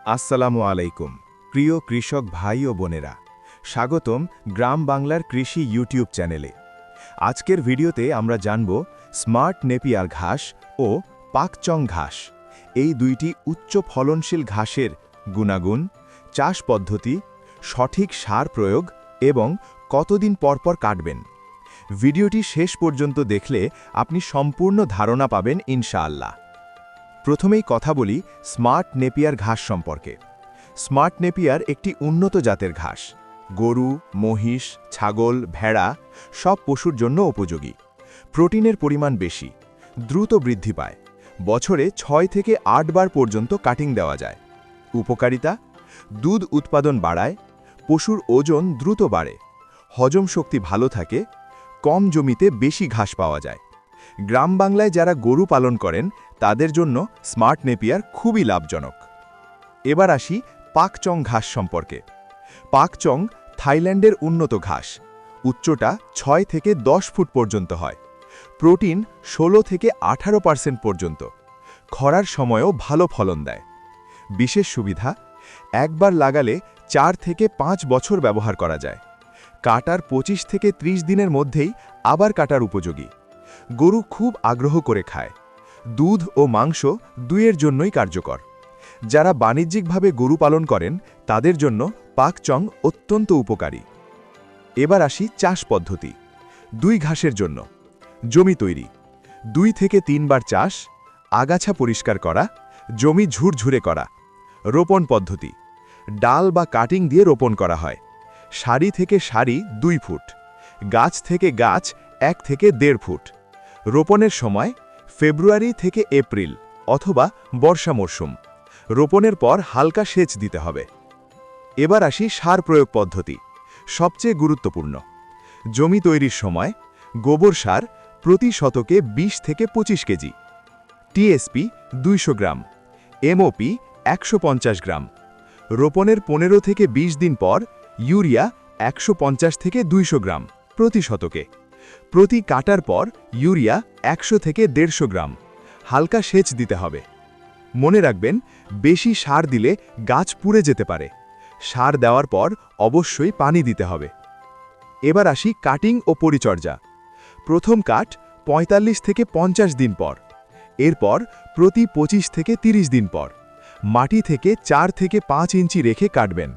আসসালামু আলাইকুম প্রিয় কৃষক ভাই ও বোনেরা, স্বাগতম গ্রাম বাংলার কৃষি ইউটিউব চ্যানেলে। আজকের ভিডিওতে আমরা জানব স্মার্ট নেপিয়ার ঘাস ও পাকচং ঘাস, এই দুইটি উচ্চ ফলনশীল ঘাসের গুণাগুণ, চাষ পদ্ধতি, সঠিক সার প্রয়োগ এবং কতদিন পরপর কাটবেন। ভিডিওটি শেষ পর্যন্ত দেখলে আপনি সম্পূর্ণ ধারণা পাবেন ইনশাআল্লাহ। প্রথমেই কথা বলি স্মার্ট নেপিয়ার ঘাস সম্পর্কে। স্মার্ট নেপিয়ার একটি উন্নত জাতের ঘাস। গরু, মহিষ, ছাগল, ভেড়া সব পশুর জন্য উপযোগী। প্রোটিনের পরিমাণ বেশি, দ্রুত বৃদ্ধি পায়। বছরে 6 থেকে 8 বার পর্যন্ত কাটিং দেওয়া যায়। উপকারিতা: দুধ উৎপাদন বাড়ায়, পশুর ওজন দ্রুত বাড়ে, হজম শক্তি ভালো থাকে, কম জমিতে বেশি ঘাস পাওয়া যায়। গ্রাম বাংলায় যারা গরু পালন করেন তাদের জন্য স্মার্ট নেপিয়ার খুবই লাভজনক। এবার আসি পাকচং ঘাস সম্পর্কে। পাকচং থাইল্যান্ডের উন্নত ঘাস। উচ্চতা 6 থেকে 10 ফুট পর্যন্ত হয়। প্রোটিন 16 থেকে 18% পর্যন্ত। খরার সময়ও ভালো ফলন দেয়। বিশেষ সুবিধা: একবার লাগালে 4 থেকে 5 বছর ব্যবহার করা যায়। কাটার 25 থেকে 30 দিনের মধ্যেই আবার কাটার উপযোগী। গরু খুব আগ্রহ করে খায়। দুধ ও মাংস দুইয়ের জন্যই কার্যকর। যারা বাণিজ্যিকভাবে গরু পালন করেন তাদের জন্য পাকচং অত্যন্ত উপকারী। এবার আসি চাষ পদ্ধতি। দুই ঘাসের জন্য জমি তৈরি: 2 থেকে 3 বার চাষ, আগাছা পরিষ্কার করা, জমি ঝুরঝুরে করা। রোপণ পদ্ধতি: ডাল বা কাটিং দিয়ে রোপণ করা হয়। সারি থেকে সারি 2 ফুট, গাছ থেকে গাছ 1 থেকে 1.5 ফুট। রোপণের সময় ফেব্রুয়ারি থেকে এপ্রিল অথবা বর্ষা মরশুম। রোপণের পর হালকা সেচ দিতে হবে। এবার আসি সার প্রয়োগ পদ্ধতি, সবচেয়ে গুরুত্বপূর্ণ। জমি তৈরির সময় গোবর সার প্রতি শতকে 20 থেকে 25 কেজি, টিএসপি 200 গ্রাম, এমওপি 150 গ্রাম। রোপণের 15 থেকে 20 দিন পর ইউরিয়া 150 থেকে 200 গ্রাম প্রতি শতকে। প্রতি কাটার পর ইউরিয়া 100 থেকে 150 গ্রাম। হালকা সেচ দিতে হবে। মনে রাখবেন, বেশি সার দিলে গাছ পুড়ে যেতে পারে। সার দেওয়ার পর অবশ্যই পানি দিতে হবে। এবার আসি কাটিং ও পরিচর্যা। প্রথম কাট 45 থেকে 50 দিন পর। এরপর প্রতি 25 থেকে 30 দিন পর। মাটি থেকে 4 থেকে 5 ইঞ্চি রেখে কাটবেন।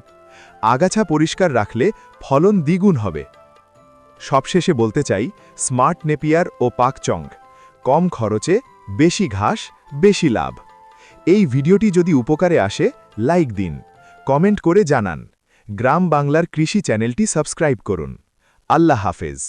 আগাছা পরিষ্কার রাখলে ফলন দ্বিগুণ হবে। সবশেষে বলতে চাই, স্মার্ট নেপিয়ার ও পাকচং, কম খরচে বেশি ঘাস, বেশি লাভ। এই ভিডিওটি যদি উপকারে আসে লাইক দিন, কমেন্ট করে জানান। গ্রাম বাংলার কৃষি চ্যানেলটি সাবস্ক্রাইব করুন। আল্লাহ হাফেজ।